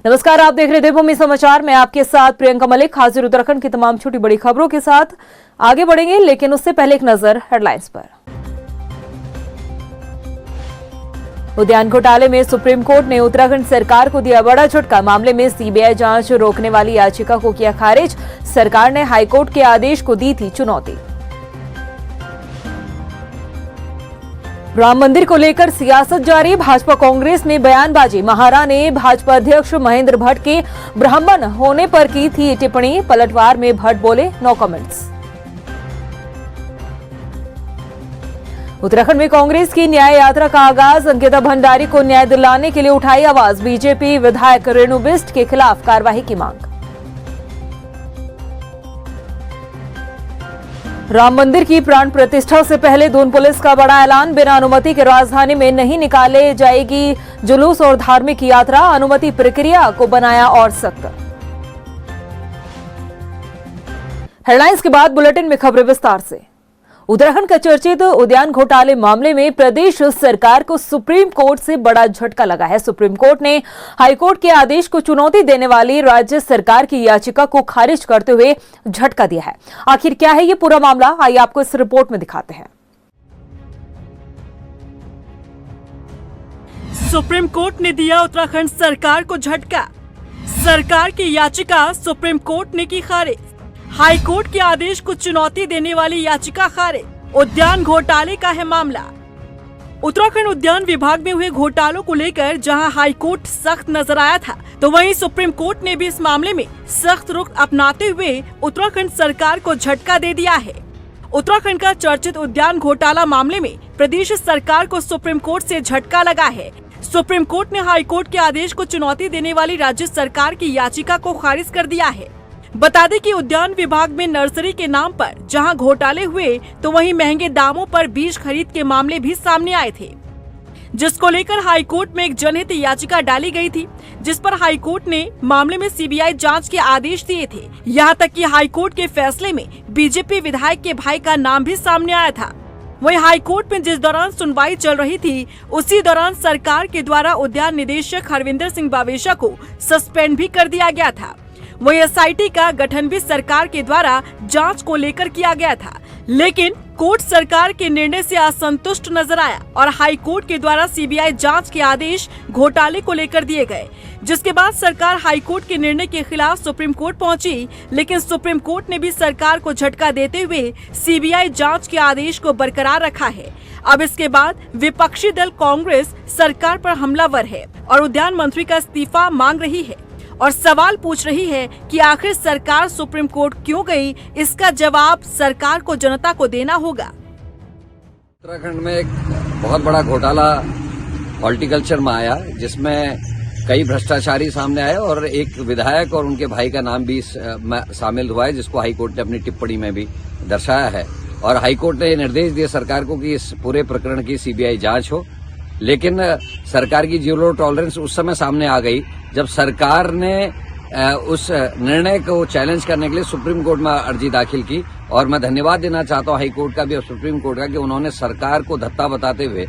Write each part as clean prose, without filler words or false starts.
नमस्कार, आप देख रहे देवभूमि समाचार में आपके साथ प्रियंका मलिक हाजिर उत्तराखंड की तमाम छोटी बड़ी खबरों के साथ आगे बढ़ेंगे, लेकिन उससे पहले एक नजर हेडलाइंस पर। उद्यान घोटाले में सुप्रीम कोर्ट ने उत्तराखंड सरकार को दिया बड़ा झटका। मामले में सीबीआई जांच रोकने वाली याचिका को किया खारिज। सरकार ने हाईकोर्ट के आदेश को दी थी चुनौती। राम मंदिर को लेकर सियासत जारी। भाजपा कांग्रेस में बयानबाजी। महारा ने भाजपा अध्यक्ष महेंद्र भट्ट के ब्राह्मण होने पर की थी टिप्पणी। पलटवार में भट्ट बोले, नो कमेंट्स। उत्तराखंड में कांग्रेस की न्याय यात्रा का आगाज। अंकिता भंडारी को न्याय दिलाने के लिए उठाई आवाज। बीजेपी विधायक रेणु बिष्ट के खिलाफ कार्रवाई की मांग। राम मंदिर की प्राण प्रतिष्ठा से पहले दून पुलिस का बड़ा ऐलान। बिना अनुमति के राजधानी में नहीं निकाले जाएगी जुलूस और धार्मिक यात्रा। अनुमति प्रक्रिया को बनाया और सख्त। हेडलाइंस के बाद बुलेटिन में खबरें विस्तार से। उत्तराखंड का चर्चित उद्यान घोटाले मामले में प्रदेश सरकार को सुप्रीम कोर्ट से बड़ा झटका लगा है। सुप्रीम कोर्ट ने हाईकोर्ट के आदेश को चुनौती देने वाली राज्य सरकार की याचिका को खारिज करते हुए झटका दिया है। आखिर क्या है ये पूरा मामला, आइए आपको इस रिपोर्ट में दिखाते हैं। सुप्रीम कोर्ट ने दिया उत्तराखंड सरकार को झटका। सरकार की याचिका सुप्रीम कोर्ट ने की खारिज। हाई कोर्ट के आदेश को चुनौती देने वाली याचिका खारिज। उद्यान घोटाले का है मामला। उत्तराखंड उद्यान विभाग में हुए घोटालों को लेकर जहां हाई कोर्ट सख्त नजर आया था, तो वहीं सुप्रीम कोर्ट ने भी इस मामले में सख्त रुख अपनाते हुए उत्तराखंड सरकार को झटका दे दिया है। उत्तराखंड का चर्चित उद्यान घोटाला मामले में प्रदेश सरकार को सुप्रीम कोर्ट से झटका लगा है। सुप्रीम कोर्ट ने हाई कोर्ट के आदेश को चुनौती देने वाली राज्य सरकार की याचिका को खारिज कर दिया है। बता दें कि उद्यान विभाग में नर्सरी के नाम पर जहां घोटाले हुए, तो वहीं महंगे दामों पर बीज खरीद के मामले भी सामने आए थे, जिसको लेकर हाई कोर्ट में एक जनहित याचिका डाली गई थी, जिस पर हाई कोर्ट ने मामले में सीबीआई जांच के आदेश दिए थे। यहां तक कि हाई कोर्ट के फैसले में बीजेपी विधायक के भाई का नाम भी सामने आया था। वहीं हाई कोर्ट में जिस दौरान सुनवाई चल रही थी, उसी दौरान सरकार के द्वारा उद्यान निदेशक हरविंदर सिंह बावेशा को सस्पेंड भी कर दिया गया था। वहीं एसआईटी का गठन भी सरकार के द्वारा जांच को लेकर किया गया था, लेकिन कोर्ट सरकार के निर्णय से असंतुष्ट नजर आया और हाई कोर्ट के द्वारा सीबीआई जांच के आदेश घोटाले को लेकर दिए गए, जिसके बाद सरकार हाई कोर्ट के निर्णय के खिलाफ सुप्रीम कोर्ट पहुंची। लेकिन सुप्रीम कोर्ट ने भी सरकार को झटका देते हुए सीबीआई जांच के आदेश को बरकरार रखा है। अब इसके बाद विपक्षी दल कांग्रेस सरकार पर हमलावर है और उद्यान मंत्री का इस्तीफा मांग रही है और सवाल पूछ रही है कि आखिर सरकार सुप्रीम कोर्ट क्यों गई। इसका जवाब सरकार को जनता को देना होगा। उत्तराखंड में एक बहुत बड़ा घोटाला हॉर्टिकल्चर में आया, जिसमें कई भ्रष्टाचारी सामने आए और एक विधायक और उनके भाई का नाम भी शामिल हुआ है, जिसको हाईकोर्ट ने अपनी टिप्पणी में भी दर्शाया है। और हाईकोर्ट ने निर्देश दिए सरकार को कि इस पूरे प्रकरण की सीबीआई जांच हो, लेकिन सरकार की जीरो टॉलरेंस उस समय सामने आ गई जब सरकार ने उस निर्णय को चैलेंज करने के लिए सुप्रीम कोर्ट में अर्जी दाखिल की। और मैं धन्यवाद देना चाहता हूं हाई कोर्ट का भी और सुप्रीम कोर्ट का कि उन्होंने सरकार को धत्ता बताते हुए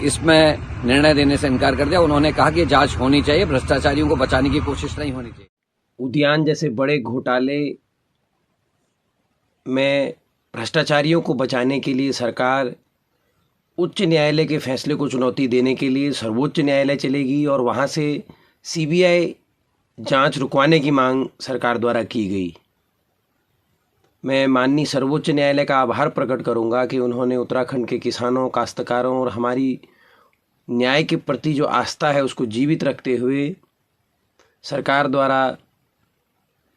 इसमें निर्णय देने से इनकार कर दिया। उन्होंने कहा कि जांच होनी चाहिए, भ्रष्टाचारियों को बचाने की कोशिश नहीं होनी चाहिए। उद्यान जैसे बड़े घोटाले में भ्रष्टाचारियों को बचाने के लिए सरकार उच्च न्यायालय के फैसले को चुनौती देने के लिए सर्वोच्च न्यायालय चलेगी और वहां से सीबीआई जांच रुकवाने की मांग सरकार द्वारा की गई। मैं माननीय सर्वोच्च न्यायालय का आभार प्रकट करूंगा कि उन्होंने उत्तराखंड के किसानों, काश्तकारों और हमारी न्याय के प्रति जो आस्था है उसको जीवित रखते हुए सरकार द्वारा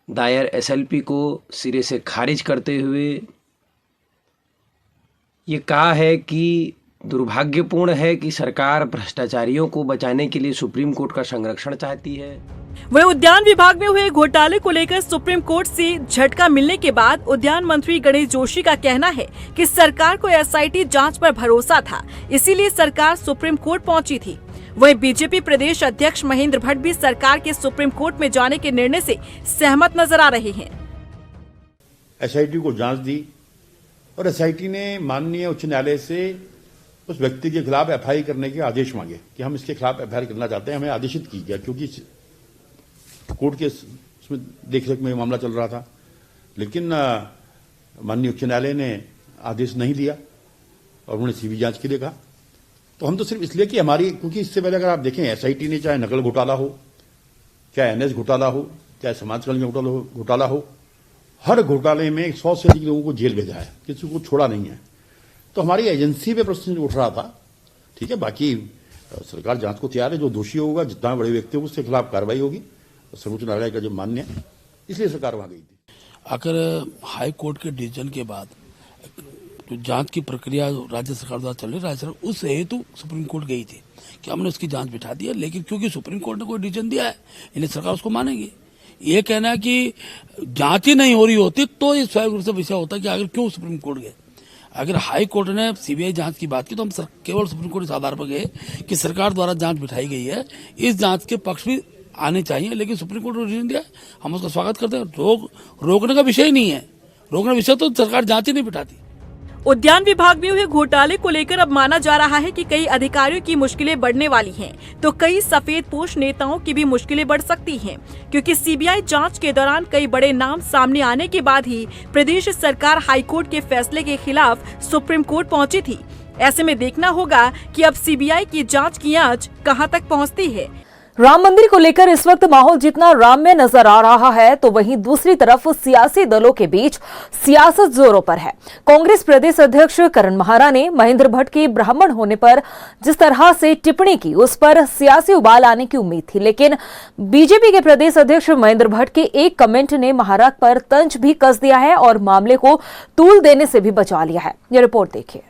दायर एसएलपी को सिरे से खारिज करते हुए ये कहा है कि दुर्भाग्यपूर्ण है कि सरकार भ्रष्टाचारियों को बचाने के लिए सुप्रीम कोर्ट का संरक्षण चाहती है। वहीं उद्यान विभाग में हुए घोटाले को लेकर सुप्रीम कोर्ट से झटका मिलने के बाद उद्यान मंत्री गणेश जोशी का कहना है कि सरकार को एसआईटी जांच पर भरोसा था, इसीलिए सरकार सुप्रीम कोर्ट पहुंची थी। वहीं बीजेपी प्रदेश अध्यक्ष महेंद्र भट्ट भी सरकार के सुप्रीम कोर्ट में जाने के निर्णय से सहमत नजर आ रहे हैं। एसआईटी को जांच दी और एसआईटी ने माननीय उच्च न्यायालय से उस व्यक्ति के खिलाफ एफआईआर करने के आदेश मांगे कि हम इसके खिलाफ एफआईआर करना चाहते हैं, हमें आदेशित की गया, क्योंकि कोर्ट के उसमें देख रेख में मामला चल रहा था, लेकिन माननीय उच्च न्यायालय ने आदेश नहीं दिया और उन्होंने सीबीआई जांच के लिए कहा। तो हम तो सिर्फ इसलिए कि हमारी, क्योंकि इससे पहले अगर आप देखें एसआईटी ने चाहे नकल घोटाला हो, चाहे एनएस घोटाला हो, चाहे समाज कल्याण घोटाला हो, हर घोटाले में 100 से अधिक लोगों को जेल भेजा है, किसी को छोड़ा नहीं है। तो हमारी एजेंसी पे प्रश्न उठ रहा था, ठीक है, बाकी सरकार जांच को तैयार है। जो दोषी होगा, जितना बड़े व्यक्ति होगा, उसके खिलाफ कार्रवाई होगी। सर्वोच्च न्यायालय का जो मान्य है, इसलिए सरकार वहां गई थी। अगर हाई कोर्ट के डिसीजन के बाद जो जांच की प्रक्रिया राज्य सरकार द्वारा चल रही, राज्य सरकार उस हेतु सुप्रीम कोर्ट गई थी कि हमने उसकी जांच बिठा दी है, लेकिन क्योंकि सुप्रीम कोर्ट ने कोई डिसीजन दिया है, इसलिए सरकार उसको मानेगी। ये कहना है कि जांच ही नहीं हो रही होती तो ये स्वयं रूप से विषय होता कि आखिर क्यों सुप्रीम कोर्ट गए। अगर हाई कोर्ट ने सीबीआई जांच की बात की तो हम केवल सुप्रीम कोर्ट इस आधार पर गए कि सरकार द्वारा जांच बिठाई गई है, इस जांच के पक्ष भी आने चाहिए, लेकिन सुप्रीम कोर्ट ने डिसीजन दिया, हम उसका स्वागत करते हैं। रोकने का विषय ही नहीं है, रोकने का विषय तो सरकार जांच ही नहीं बिठाती। उद्यान विभाग में हुए घोटाले को लेकर अब माना जा रहा है कि कई अधिकारियों की मुश्किलें बढ़ने वाली हैं, तो कई सफेदपोश नेताओं की भी मुश्किलें बढ़ सकती हैं, क्योंकि सीबीआई जांच के दौरान कई बड़े नाम सामने आने के बाद ही प्रदेश सरकार हाईकोर्ट के फैसले के खिलाफ सुप्रीम कोर्ट पहुंची थी। ऐसे में देखना होगा कि अब सीबीआई की जांच की आंच कहां तक पहुंचती है। राम मंदिर को लेकर इस वक्त माहौल जितना राममय नजर आ रहा है, तो वहीं दूसरी तरफ सियासी दलों के बीच सियासत जोरों पर है। कांग्रेस प्रदेश अध्यक्ष करण महारा ने महेंद्र भट्ट के ब्राह्मण होने पर जिस तरह से टिप्पणी की, उस पर सियासी उबाल आने की उम्मीद थी, लेकिन बीजेपी के प्रदेश अध्यक्ष महेंद्र भट्ट के एक कमेंट ने महारा पर तंज भी कस दिया है और मामले को तूल देने से भी बचा लिया है। यह रिपोर्ट देखिए।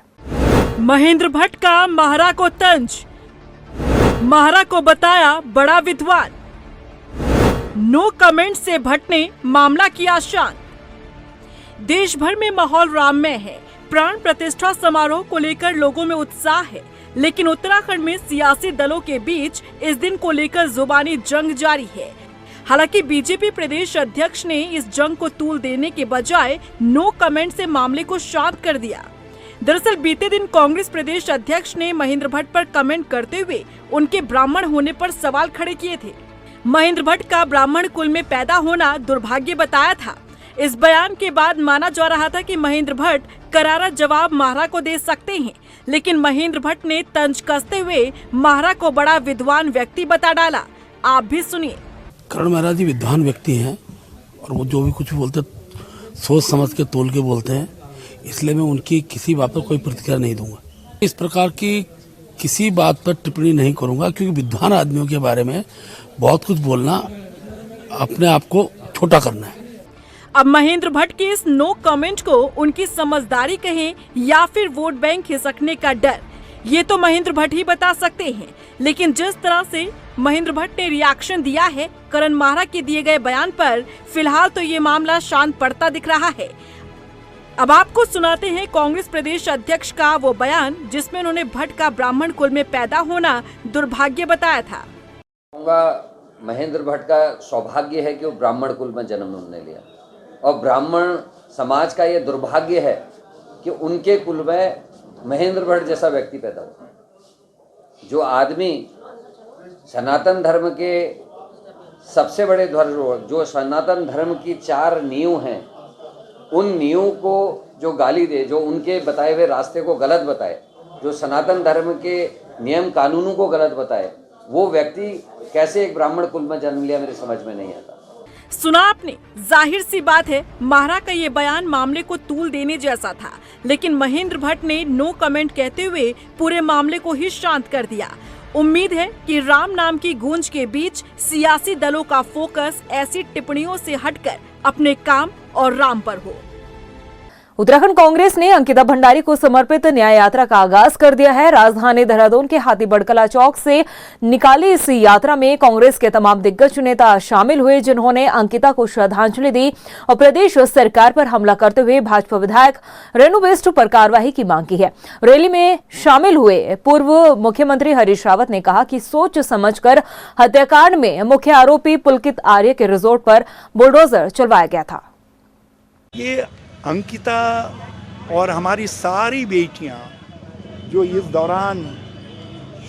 महेंद्र भट्ट का महारा को तंज, महारा को बताया बड़ा विद्वान। नो कमेंट से भट्ट ने मामला किया शांत। देश भर में माहौल राममय है, प्राण प्रतिष्ठा समारोह को लेकर लोगों में उत्साह है, लेकिन उत्तराखंड में सियासी दलों के बीच इस दिन को लेकर जुबानी जंग जारी है। हालांकि बीजेपी प्रदेश अध्यक्ष ने इस जंग को तूल देने के बजाय नो कमेंट से मामले को शांत कर दिया। दरअसल बीते दिन कांग्रेस प्रदेश अध्यक्ष ने महेंद्र भट्ट पर कमेंट करते हुए उनके ब्राह्मण होने पर सवाल खड़े किए थे। महेंद्र भट्ट का ब्राह्मण कुल में पैदा होना दुर्भाग्य बताया था। इस बयान के बाद माना जा रहा था कि महेंद्र भट्ट करारा जवाब महारा को दे सकते हैं, लेकिन महेंद्र भट्ट ने तंज कसते हुए महारा को बड़ा विद्वान व्यक्ति बता डाला। आप भी सुनिए। करण महाराज जी विद्वान व्यक्ति हैं और वो जो भी कुछ बोलते सोच समझ के तोल के बोलते हैं, इसलिए मैं उनकी किसी बात पर कोई प्रतिक्रिया नहीं दूंगा। इस प्रकार की किसी बात पर टिप्पणी नहीं करूंगा, क्योंकि विद्वान आदमियों के बारे में बहुत कुछ बोलना अपने आप को छोटा करना है। अब महेंद्र भट्ट के इस नो कमेंट को उनकी समझदारी कहें या फिर वोट बैंक खिसकने का डर, ये तो महेंद्र भट्ट ही बता सकते हैं। लेकिन जिस तरह से महेंद्र भट्ट ने रिएक्शन दिया है करण महारा के दिए गए बयान पर, फिलहाल तो ये मामला शांत पड़ता दिख रहा है। अब आपको सुनाते हैं कांग्रेस प्रदेश अध्यक्ष का वो बयान, जिसमें उन्होंने भट्ट का ब्राह्मण कुल में पैदा होना दुर्भाग्य बताया था। महेंद्र भट्ट का सौभाग्य है कि वो ब्राह्मण कुल में जन्म उन्होंने लिया, और ब्राह्मण समाज का ये दुर्भाग्य है कि उनके कुल में महेंद्र भट्ट जैसा व्यक्ति पैदा हुआ, जो आदमी सनातन धर्म के सबसे बड़े ध्वज, जो सनातन धर्म की 4 नींव हैं, उन नींव को जो गाली दे, जो उनके बताए हुए रास्ते को गलत बताए, जो सनातन धर्म के नियम कानूनों को गलत बताए, वो व्यक्ति कैसे एक ब्राह्मण कुल में जन्म लिया, मेरे समझ में नहीं आता। सुना आपने, जाहिर सी बात है महारा का ये बयान मामले को तूल देने जैसा था, लेकिन महेंद्र भट्ट ने नो कमेंट कहते हुए पूरे मामले को ही शांत कर दिया। उम्मीद है कि राम नाम की गूंज के बीच सियासी दलों का फोकस ऐसी टिप्पणियों से हटकर अपने काम और राम पर हो। उत्तराखंड कांग्रेस ने अंकिता भंडारी को समर्पित न्याय यात्रा का आगाज कर दिया है। राजधानी देहरादून के हाथीबड़कला चौक से निकाली इस यात्रा में कांग्रेस के तमाम दिग्गज नेता शामिल हुए, जिन्होंने अंकिता को श्रद्धांजलि दी और प्रदेश सरकार पर हमला करते हुए भाजपा विधायक रेणु बिष्ट पर कार्रवाई की मांग की है। रैली में शामिल हुए पूर्व मुख्यमंत्री हरीश रावत ने कहा कि सोच समझकर हत्याकांड में मुख्य आरोपी पुलकित आर्य के रिजोर्ट पर बुलडोजर चलवाया गया था। ये अंकिता और हमारी सारी बेटियां जो इस दौरान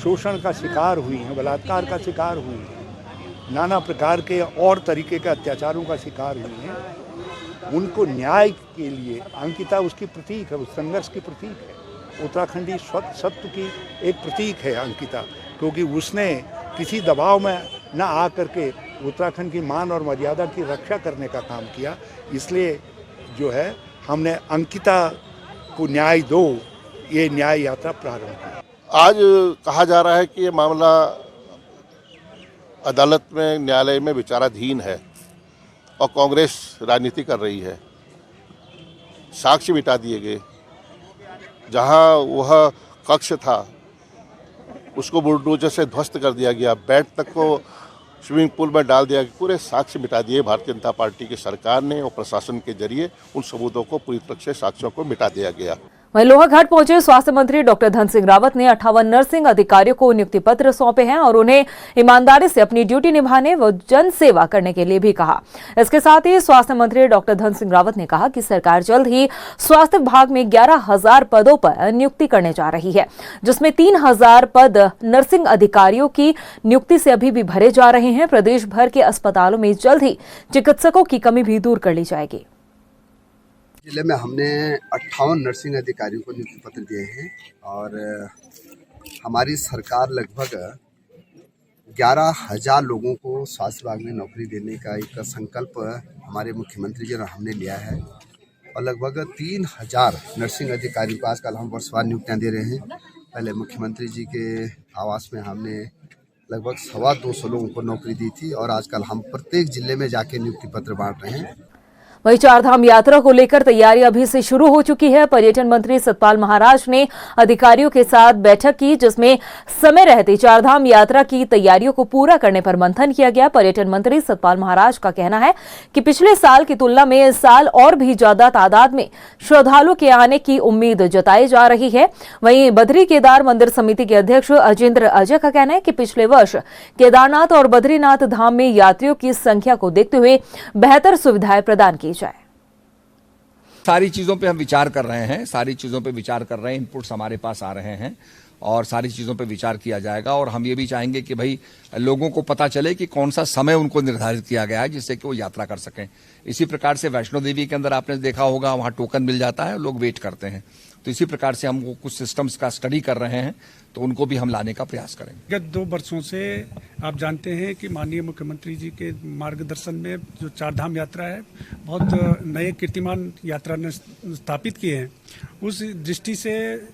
शोषण का शिकार हुई हैं, बलात्कार का शिकार हुई हैं, नाना प्रकार के और तरीके के अत्याचारों का शिकार हुई हैं, उनको न्याय के लिए अंकिता उसकी प्रतीक है, उस संघर्ष की प्रतीक है। उत्तराखंडी सत्व की एक प्रतीक है अंकिता, क्योंकि उसने किसी दबाव में न आ करके उत्तराखंड की मान और मर्यादा की रक्षा करने का काम किया। इसलिए जो है हमने अंकिता को न्याय दो, ये न्याय यात्रा प्रारंभ की। आज कहा जा रहा है कि ये मामला अदालत में, न्यायालय में विचाराधीन है और कांग्रेस राजनीति कर रही है। साक्ष्य मिटा दिए गए, जहां वह कक्ष था उसको बुलडोजर से ध्वस्त कर दिया गया, बेड तक को स्विमिंग पूल में डाल दिया गया। पूरे साक्ष्य मिटा दिए भारतीय जनता पार्टी की सरकार ने और प्रशासन के जरिए उन सबूतों को पूरी तरह से साक्ष्यों को मिटा दिया गया। वहीं लोहाघाट पहुंचे स्वास्थ्य मंत्री डॉक्टर धन सिंह रावत ने 58 नर्सिंग अधिकारियों को नियुक्ति पत्र सौंपे हैं और उन्हें ईमानदारी से अपनी ड्यूटी निभाने व जन सेवा करने के लिए भी कहा। इसके साथ ही स्वास्थ्य मंत्री डॉक्टर धन सिंह रावत ने कहा कि सरकार जल्द ही स्वास्थ्य विभाग में 11,000 पदों पर नियुक्ति करने जा रही है, जिसमें 3,000 पद नर्सिंग अधिकारियों की नियुक्ति से अभी भी भरे जा रहे हैं। प्रदेश भर के अस्पतालों में जल्द ही चिकित्सकों की कमी भी दूर कर ली जाएगी। जिले में हमने 58 नर्सिंग अधिकारियों को नियुक्ति पत्र दिए हैं और हमारी सरकार लगभग 11,000 लोगों को स्वास्थ्य विभाग में नौकरी देने का एक संकल्प हमारे मुख्यमंत्री जी और हमने लिया है और लगभग 3,000 नर्सिंग अधिकारियों को आजकल हम वर्षवार नियुक्तियाँ दे रहे हैं। पहले मुख्यमंत्री जी के आवास में हमने लगभग 225 लोगों को नौकरी दी थी और आजकल हम प्रत्येक जिले में जाके नियुक्ति पत्र बांट रहे हैं। वहीं चारधाम यात्रा को लेकर तैयारी अभी से शुरू हो चुकी है। पर्यटन मंत्री सतपाल महाराज ने अधिकारियों के साथ बैठक की, जिसमें समय रहते चारधाम यात्रा की तैयारियों को पूरा करने पर मंथन किया गया। पर्यटन मंत्री सतपाल महाराज का कहना है कि पिछले साल की तुलना में इस साल और भी ज्यादा तादाद में श्रद्धालुओं के आने की उम्मीद जताई जा रही है। वहीं बद्री केदार मंदिर समिति के अध्यक्ष अजिंद्र अजय का कहना है कि पिछले वर्ष केदारनाथ और बद्रीनाथ धाम में यात्रियों की संख्या को देखते हुए बेहतर सुविधाएं प्रदान की जाए। सारी चीज़ों पे हम विचार कर रहे हैं, इनपुट्स हमारे पास आ रहे हैं और सारी चीज़ों पे विचार किया जाएगा। और हम ये भी चाहेंगे कि भाई लोगों को पता चले कि कौन सा समय उनको निर्धारित किया गया है जिससे कि वो यात्रा कर सकें। इसी प्रकार से वैष्णो देवी के अंदर आपने देखा होगा, वहाँ टोकन मिल जाता है, लोग वेट करते हैं। तो इसी प्रकार से हम कुछ सिस्टम्स का स्टडी कर रहे हैं, तो उनको भी हम लाने का प्रयास करेंगे। गत 2 वर्षों से आप जानते हैं कि माननीय मुख्यमंत्री जी के मार्गदर्शन में जो चारधाम यात्रा है, बहुत नए कीर्तिमान यात्रा ने स्थापित किए हैं। उस दृष्टि से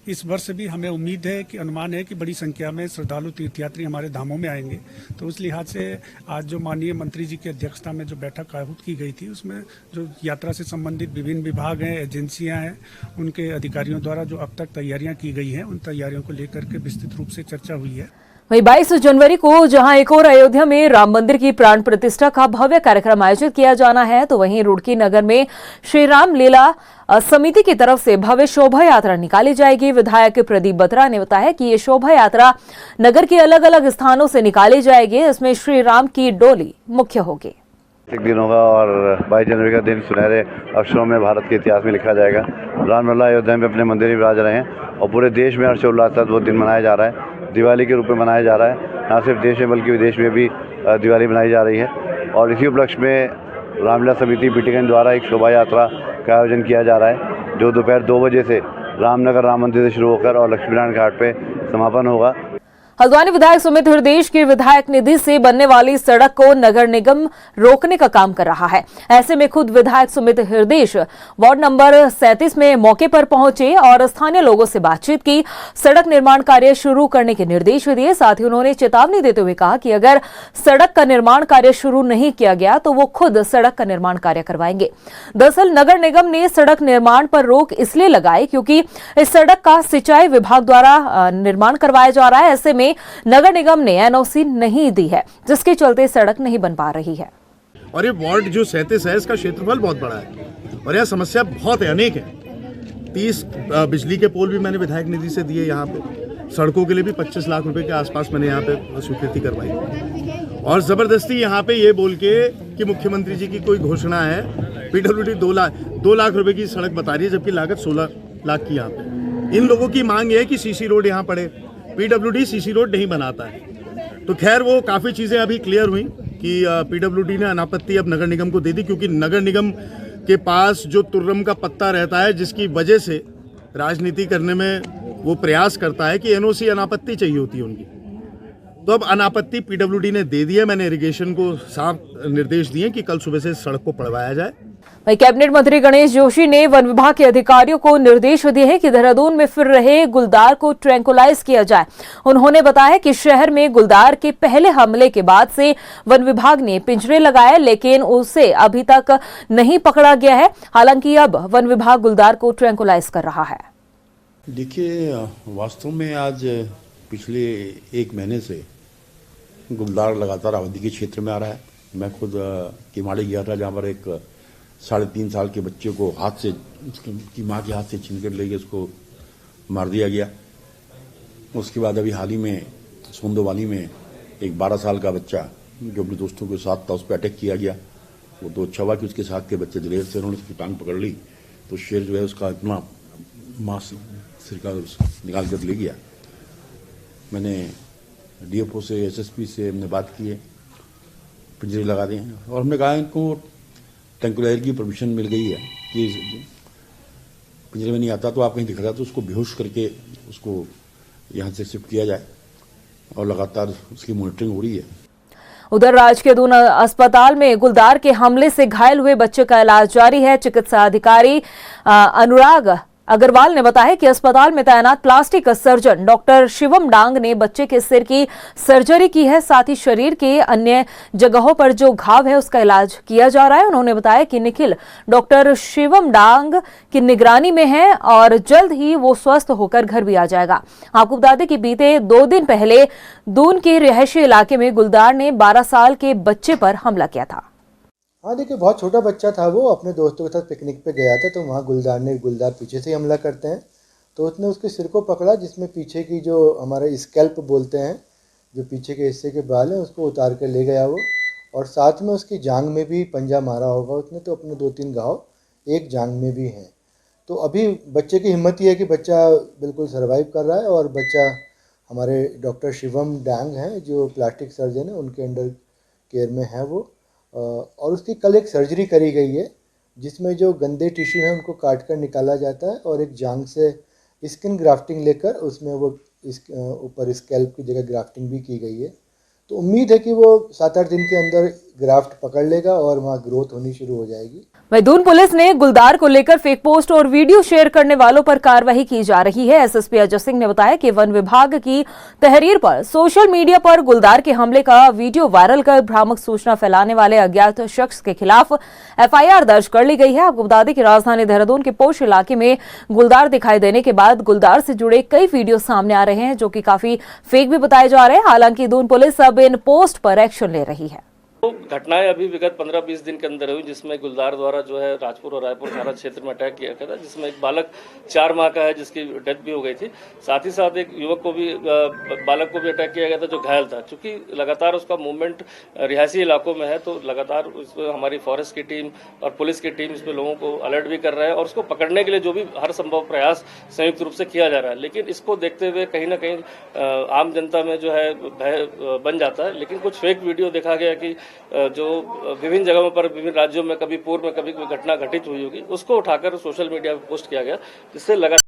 इस वर्ष भी हमें उम्मीद है कि अनुमान है कि बड़ी संख्या में श्रद्धालु तीर्थयात्री हमारे धामों में आएंगे। तो उस लिहाज से आज जो माननीय मंत्री जी की अध्यक्षता में जो बैठक आहूत की गई थी, उसमें जो यात्रा से संबंधित विभिन्न विभाग हैं, एजेंसियां हैं, उनके अधिकारियों द्वारा जो अब तक तैयारियां की गई हैं, उन तैयारियों को लेकर के विस्तृत रूप से चर्चा हुई है। वहीं 22 जनवरी को जहां एक और अयोध्या में राम मंदिर की प्राण प्रतिष्ठा का भव्य कार्यक्रम आयोजित किया जाना है, तो वहीं रुड़की नगर में श्री राम लीला समिति की तरफ से भव्य शोभा यात्रा निकाली जाएगी। विधायक प्रदीप बत्रा ने बताया कि ये शोभा यात्रा नगर के अलग अलग स्थानों से निकाली जाएगी। इसमें श्री राम की डोली मुख्य होगी। एक दिन होगा और 22 जनवरी का दिन सुनहरे अक्षरों में भारत के इतिहास में लिखा जाएगा। रामलला अयोध्या में अपने मंदिर में विराज रहे हैं और पूरे देश में हर्षोल्लास के साथ वो दिन मनाया जा रहा है। दिवाली के रूप में मनाया जा रहा है। न सिर्फ देश में बल्कि विदेश में भी दिवाली मनाई जा रही है और इसी उपलक्ष्य में रामलीला समिति बीटीगंज द्वारा एक शोभा यात्रा का आयोजन किया जा रहा है, जो दोपहर 2 बजे से रामनगर राम मंदिर से शुरू होकर और लक्ष्मीनारायण घाट पे समापन होगा। हल्द्वानी विधायक सुमित हृदयेश की विधायक निधि से बनने वाली सड़क को नगर निगम रोकने का काम कर रहा है। ऐसे में खुद विधायक सुमित हृदयेश वार्ड नंबर 37 में मौके पर पहुंचे और स्थानीय लोगों से बातचीत की। सड़क निर्माण कार्य शुरू करने के निर्देश दिए। साथ ही उन्होंने चेतावनी देते हुए कहा कि अगर सड़क का निर्माण कार्य शुरू नहीं किया गया तो वो खुद सड़क का निर्माण कार्य करवाएंगे। दरअसल नगर निगम ने सड़क निर्माण पर रोक इसलिए लगाई क्योंकि इस सड़क का सिंचाई विभाग द्वारा निर्माण करवाया जा रहा है। ऐसे में नगर निगम ने एनओसी नहीं दी है, जिसके चलते सड़क नहीं बन पा रही है। और ये वार्ड जो 37 है, इसका क्षेत्रफल बहुत बड़ा है और यह समस्या बहुत है, अनेक है। 30 बिजली के पोल भी मैंने विधायक निधि से दिए। यहाँ पे सड़कों के लिए भी 25 लाख रुपए के आसपास मैंने यहाँ पे स्वीकृति करवाई और जबरदस्ती यहाँ पे ये बोल के कि मुख्यमंत्री जी की कोई घोषणा है, पीडब्ल्यूडी 2 लाख रुपए की सड़क बता रही है, जबकि लागत 16 लाख की यहाँ पे। इन लोगों की मांग है कि सीसी रोड यहाँ पड़े। पीडब्ल्यूडी सीसी रोड नहीं बनाता है। तो खैर वो काफ़ी चीज़ें अभी क्लियर हुई कि पीडब्ल्यूडी ने अनापत्ति अब नगर निगम को दे दी, क्योंकि नगर निगम के पास जो तुर्रम का पत्ता रहता है, जिसकी वजह से राजनीति करने में वो प्रयास करता है कि एनओसी अनापत्ति चाहिए होती है उनकी। तो अब अनापत्ति पीडब्ल्यूडी ने दे दी है। मैंने इरिगेशन को साफ निर्देश दिए कि कल सुबह से सड़क को पड़वाया जाए। वहीं कैबिनेट मंत्री गणेश जोशी ने वन विभाग के अधिकारियों को निर्देश दिए हैं कि देहरादून में फिर रहे गुलदार को ट्रैंकुलाइज किया जाए। उन्होंने बताया कि शहर में गुलदार के पहले हमले के बाद से वन विभाग ने पिंजरे लगाए, लेकिन उसे अभी तक नहीं पकड़ा गया है। हालांकि अब वन विभाग गुलदार को ट्रैंकुलाइज कर रहा है। देखिए, वास्तव में आज पिछले 1 महीने से गुलदार लगातार अवधि के क्षेत्र में आ रहा है। मैं खुद किमाड़ी गया था, जहाँ पर एक 3.5 साल के बच्चे को हाथ से, उसकी माँ के हाथ से छीन कर लेके उसको मार दिया गया। उसके बाद अभी हाल ही में सोंदोवाली में एक 12 साल का बच्चा जो अपने दोस्तों के साथ था, उस पर अटैक किया गया। वो तो अच्छा हुआ कि उसके साथ के बच्चे दिलेर से उन्होंने उसकी टांग पकड़ ली, तो शेर जो है उसका इतना मांस सिर का निकाल कर ले गया। मैंने डीएफओ से, एसएसपी से हमने बात की है, पिंजरे लगा दिए हैं और हमने कहा इनको ट्रैंकुलाइजर की परमिशन मिल गई है कि पिंजरे में नहीं आता तो आप कहीं दिख रहा तो उसको बेहोश करके उसको यहाँ से शिफ्ट किया जाए, और लगातार उसकी मॉनिटरिंग हो रही है। उधर राजकीय दून अस्पताल में गुलदार के हमले से घायल हुए बच्चे का इलाज जारी है। चिकित्सा अधिकारी अनुराग अग्रवाल ने बताया कि अस्पताल में तैनात प्लास्टिक सर्जन डॉक्टर शिवम डांग ने बच्चे के सिर की सर्जरी की है। साथ ही शरीर के अन्य जगहों पर जो घाव है उसका इलाज किया जा रहा है। उन्होंने बताया कि निखिल डॉक्टर शिवम डांग की निगरानी में है और जल्द ही वो स्वस्थ होकर घर भी आ जाएगा। आपको बता दें कि बीते 2 दिन पहले दून के रिहायशी इलाके में गुलदार ने 12 साल के बच्चे पर हमला किया था। हाँ देखिए, बहुत छोटा बच्चा था, वो अपने दोस्तों के साथ पिकनिक पे गया था, तो वहाँ गुलदार पीछे से ही हमला करते हैं। तो उसने उसके सिर को पकड़ा, जिसमें पीछे की जो हमारे स्कैल्प बोलते हैं, जो पीछे के हिस्से के बाल हैं, उसको उतार कर ले गया वो। और साथ में उसकी जांघ में भी पंजा मारा होगा उसने, तो अपने 2-3 घाव एक जांघ में भी हैं। तो अभी बच्चे की हिम्मत ये है कि बच्चा बिल्कुल सर्वाइव कर रहा है, और बच्चा हमारे डॉक्टर शिवम डांग हैं जो प्लास्टिक सर्जन है, उनके अंडर केयर में है वो। और उसकी कल एक सर्जरी करी गई है, जिसमें जो गंदे टिश्यू हैं उनको काट कर निकाला जाता है, और एक जांघ से स्किन ग्राफ्टिंग लेकर उसमें वो ऊपर स्कैल्प की जगह ग्राफ्टिंग भी की गई है। तो उम्मीद है कि वो 7-8 दिन के अंदर ग्राफ्ट पकड़ लेगा और वहाँ ग्रोथ होनी शुरू हो जाएगी। वहीं दून पुलिस ने गुलदार को लेकर फेक पोस्ट और वीडियो शेयर करने वालों पर कार्रवाई की जा रही है। एसएसपी अजय सिंह ने बताया कि वन विभाग की तहरीर पर सोशल मीडिया पर गुलदार के हमले का वीडियो वायरल कर भ्रामक सूचना फैलाने वाले अज्ञात शख्स के खिलाफ एफआईआर दर्ज कर ली गई है। आपको बता दें कि राजधानी देहरादून के पोश इलाके में गुलदार दिखाई देने के बाद गुलदार से जुड़े कई वीडियो सामने आ रहे हैं, जो कि काफी फेक भी बताए जा रहे हैं। हालांकि दून पुलिस अब इन पोस्ट पर एक्शन ले रही है। तो घटनाएं अभी विगत 15-20 दिन के अंदर हुई, जिसमें गुलदार द्वारा जो है राजपुर और रायपुर थाना क्षेत्र में अटैक किया गया था, जिसमें एक बालक 4 माह का है जिसकी डेथ भी हो गई थी। साथ ही साथ एक युवक को भी, बालक को भी अटैक किया गया था जो घायल था। चूंकि लगातार उसका मूवमेंट रिहायशी इलाकों में है, तो लगातार उसमें हमारी फॉरेस्ट की टीम और पुलिस की टीम इसमें लोगों को अलर्ट भी कर रहा है, और उसको पकड़ने के लिए जो भी हर संभव प्रयास संयुक्त रूप से किया जा रहा है। लेकिन इसको देखते हुए कहीं ना कहीं आम जनता में जो है भय बन जाता है। लेकिन कुछ फेक वीडियो देखा गया कि जो विभिन्न जगहों पर, विभिन्न राज्यों में कभी पूर्व में कभी कोई घटना घटित हुई होगी, उसको उठाकर सोशल मीडिया पर पोस्ट किया गया, जिससे लगातार